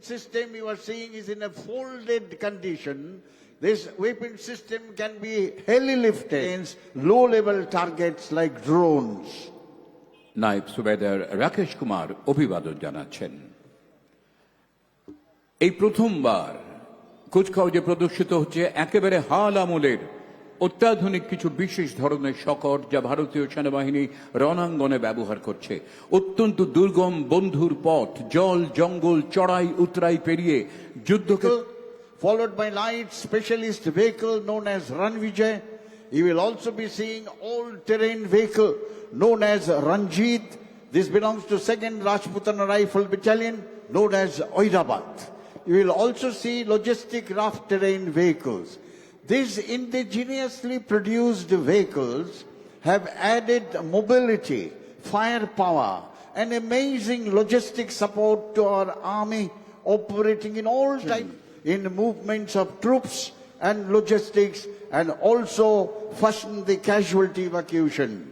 System you are seeing is in a folded condition. This weapon system can be heli lifted against low-level targets like drones. নায়েব সুবেদার রাকেশ কুমার অভিবাদন জানাচ্ছেন। এই প্রথমবার কুচকাওয়াজে প্রদর্শিত হচ্ছে একেবারে হাল আমলের অত্যাধুনিক কিছু বিশেষ ধরনের শকট, যা ভারতীয় সেনাবাহিনী রণাঙ্গনে ব্যবহার করছে। অত্যন্ত দুর্গম বন্ধুর পথ, জল জঙ্গল চড়াই উতরাই পেরিয়ে যুদ্ধকে followed by light specialist vehicle known as Ranvijay. You will also be seeing all-terrain vehicle known as Ranjit. This belongs to 2nd Rajputana Rifle Battalion known as Oirabad. You will also see logistic raft terrain vehicles. These indigenously produced vehicles have added mobility, firepower, and amazing logistic support to our army operating in all types in movements of troops and logistics, and also first the casualty evacuation.